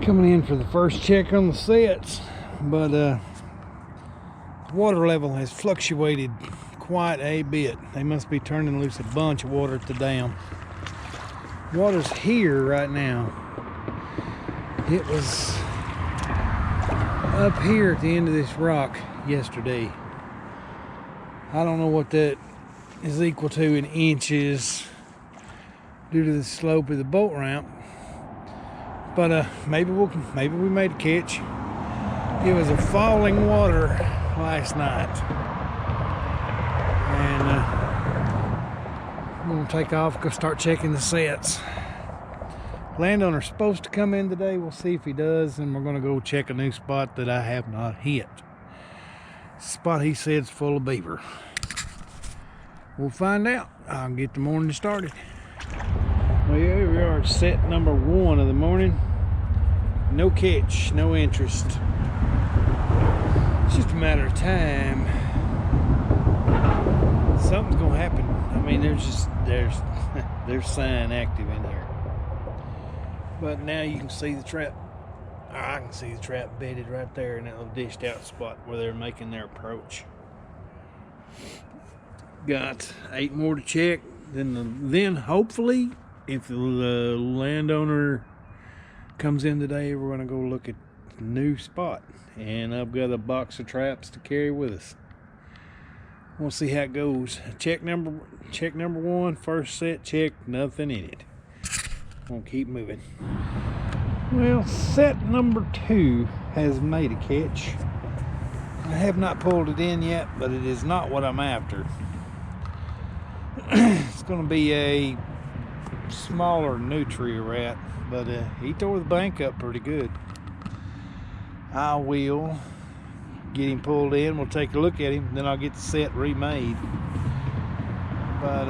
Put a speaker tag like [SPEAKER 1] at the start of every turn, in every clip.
[SPEAKER 1] Coming in for the first check on the sets, but the water level has fluctuated quite a bit. They must be turning loose a bunch of water at the dam. Water's here right now. It was up here at the end of this rock yesterday. I don't know what that is equal to in inches due to the slope of the boat ramp, but maybe we made a catch. It was a falling water last night, and I'm gonna take off, go start checking the sets. Landowner's supposed to come in today. We'll see if he does, and we're gonna go check a new spot that I have not hit. Spot he said is full of beaver. We'll find out. I'll get the morning started. Well, here we are at set number 1 of the morning. No catch, no interest. It's just a matter of time. Something's gonna happen. I mean, there's sign active in here. But now you can see the trap. I can see the trap bedded right there in that little dished out spot where they're making their approach. Got 8 more to check. Then hopefully, if the landowner comes in today, we're gonna go look at the new spot. And I've got a box of traps to carry with us. We'll see how it goes. Check number 1, first set check, nothing in it. We'll keep moving. Well, set number 2 has made a catch. I have not pulled it in yet, but it is not what I'm after. It's going to be a smaller nutria rat, but he tore the bank up pretty good. I will get him pulled in. We'll take a look at him, then I'll get the set remade. But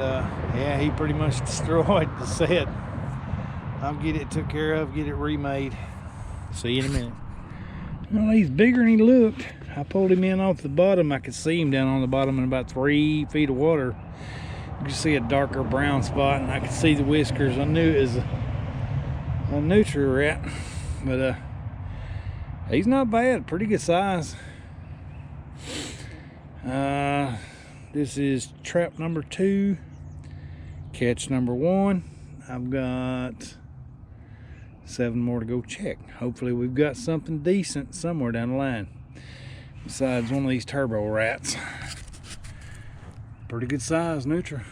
[SPEAKER 1] yeah, he pretty much destroyed the set. I'll get it took care of, get it remade. See you in a minute. Well, he's bigger than he looked. I pulled him in off the bottom. I could see him down on the bottom in about 3 feet of water. You can see a darker brown spot, and I could see the whiskers. I knew it was a nutria rat, but he's not bad. Pretty good size. This is trap number 2, catch number 1. I've got 7 more to go check. Hopefully we've got something decent somewhere down the line besides one of these turbo rats. Pretty good size nutria.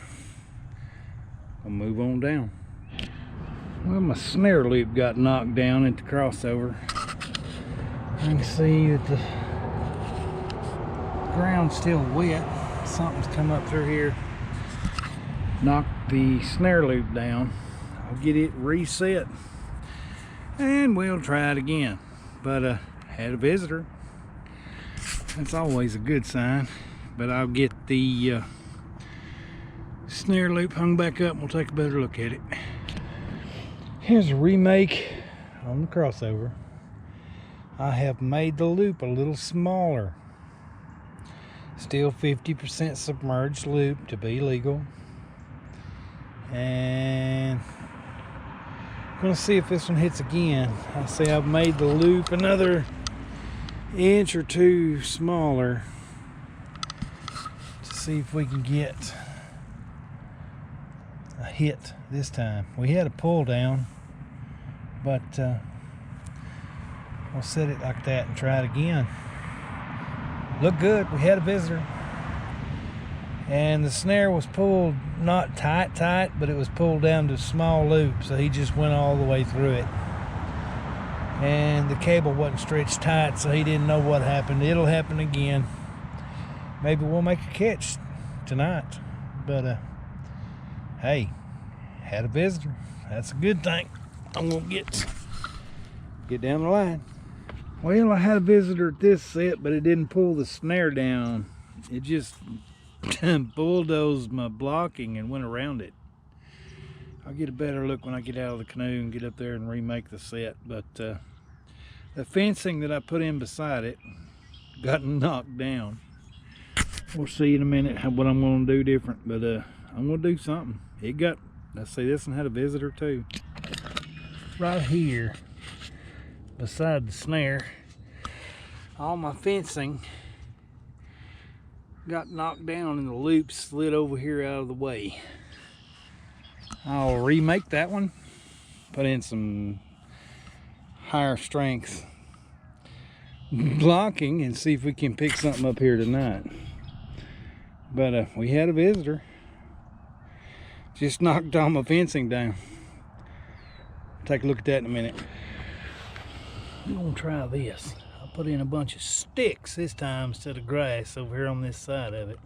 [SPEAKER 1] I'll move on down. Well, my snare loop got knocked down at the crossover. I can see that the ground's still wet. Something's come up through here, knocked the snare loop down. I'll get it reset and we'll try it again. But had a visitor. That's always a good sign. But I'll get the snare loop hung back up and we'll take a better look at it. Here's a remake on the crossover. I have made the loop a little smaller. Still 50% submerged loop to be legal. And I'm gonna see if this one hits again. I say I've made the loop another inch or 2 smaller to see if we can get a hit this time. We had a pull down, but we'll set it like that and try it again. Looked good. We had a visitor, and the snare was pulled not tight, but it was pulled down to a small loop, so he just went all the way through it. And the cable wasn't stretched tight, so he didn't know what happened. It'll happen again. Maybe we'll make a catch tonight, but hey, had a visitor. That's a good thing. I'm gonna get down the line. Well, I had a visitor at this set, but it didn't pull the snare down. It just bulldozed my blocking and went around it. I'll get a better look when I get out of the canoe and get up there and remake the set. But the fencing that I put in beside it got knocked down. We'll see in a minute what I'm going to do different, but I'm going to do something. Let's see, this one had a visitor too. Right here, beside the snare. All my fencing got knocked down and the loop slid over here out of the way. I'll remake that one, put in some higher strength blocking and see if we can pick something up here tonight. But we had a visitor. Just knocked all my fencing down. Take a look at that in a minute. I'm gonna try this. I'll put in a bunch of sticks this time instead of grass over here on this side of it,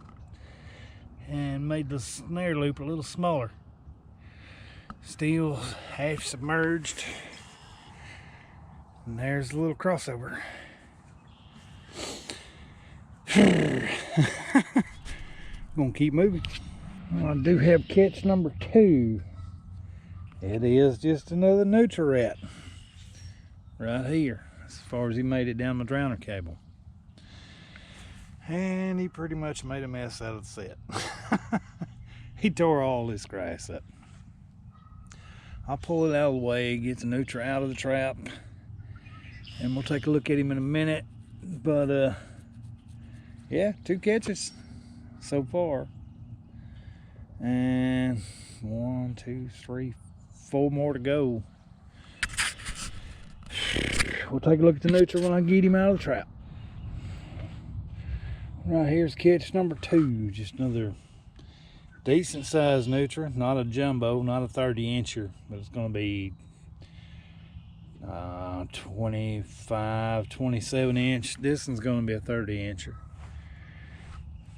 [SPEAKER 1] and made the snare loop a little smaller. Still half submerged, and there's a little crossover. Gonna keep moving. Well, I do have catch number 2. It is just another nutria right here, as far as he made it down the drowner cable. And he pretty much made a mess out of the set. He tore all this grass up. I'll pull it out of the way, get the nutria out of the trap, and we'll take a look at him in a minute. But yeah, 2 catches so far, and 1, 2, 3, 4 more to go. We'll take a look at the nutria when I get him out of the trap. Right here's catch number 2, just another decent sized nutria, not a jumbo, not a 30-incher, but it's going to be 25, 27 inch. This one's going to be a 30-incher.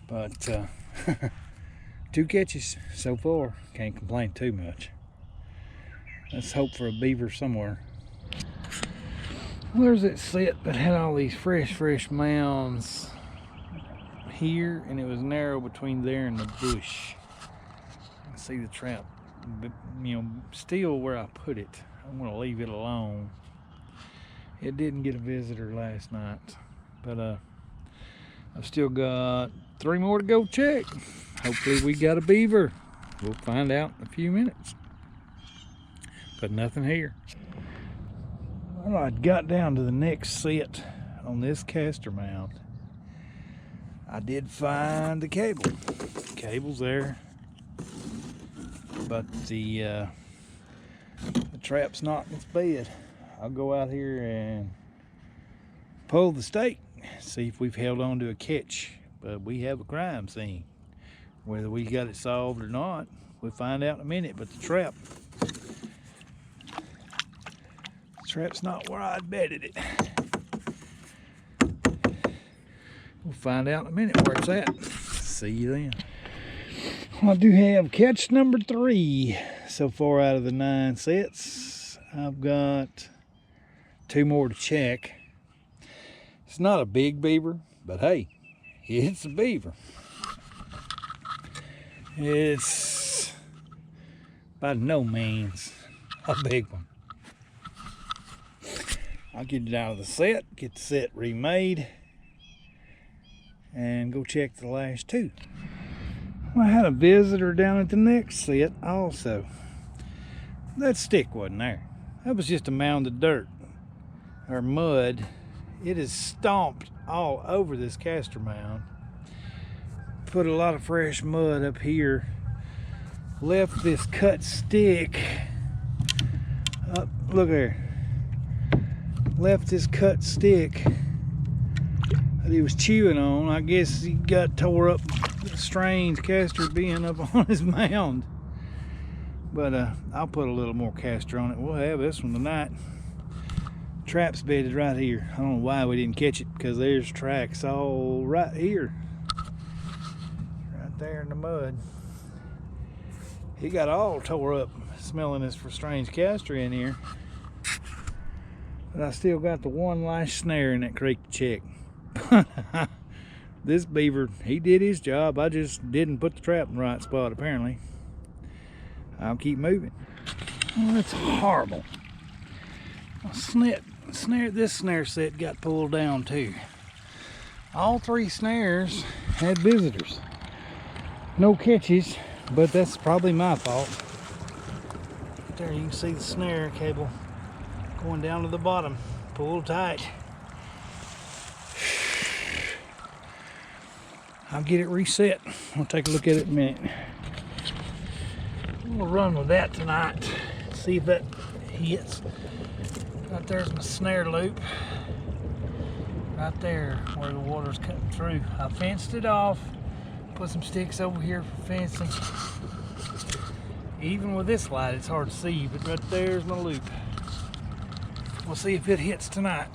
[SPEAKER 1] But 2 catches so far, can't complain too much. Let's hope for a beaver somewhere. There's that set that had all these fresh mounds here, and it was narrow between there and the bush. I can see the trap, but you know, still where I put it. I'm gonna leave it alone. It didn't get a visitor last night, but I've still got 3 more to go check. Hopefully we got a beaver. We'll find out in a few minutes. But nothing here. Well, I got down to the next set on this caster mount. I did find the cable. The cable's there, but the trap's not in its bed. I'll go out here and pull the stake, see if we've held on to a catch. But we have a crime scene. Whether we got it solved or not, we'll find out in a minute. But the trap's not where I'd bedded it. We'll find out in a minute where it's at. See you then. Well, I do have catch number 3 so far out of the 9 sets. I've got 2 more to check. It's not a big beaver, but hey, it's a beaver. It's by no means a big one. I'll get it out of the set, get the set remade, and go check the last 2. Well, I had a visitor down at the next set also. That stick wasn't there. That was just a mound of dirt or mud. It is stomped all over this caster mound. Put a lot of fresh mud up here. Left this cut stick up. Look there. Left this cut stick that he was chewing on. I guess he got tore up. Strange caster being up on his mound. But I'll put a little more caster on it. We'll have this one tonight. Trap's bedded right here. I don't know why we didn't catch it, because there's tracks all right here. Right there in the mud. He got all tore up smelling this for strange caster in here. But I still got the one last snare in that creek to check. This beaver, he did his job. I just didn't put the trap in the right spot, apparently. I'll keep moving. Oh, that's horrible. This snare set got pulled down too. All 3 snares had visitors. No catches, but that's probably my fault. There you can see the snare cable going down to the bottom. Pull tight. I'll get it reset. I'll take a look at it in a minute. We'll run with that tonight. See if that hits. Right there's my snare loop. Right there where the water's cutting through. I fenced it off. Put some sticks over here for fencing. Even with this light, it's hard to see, but right there's my loop. We'll see if it hits tonight.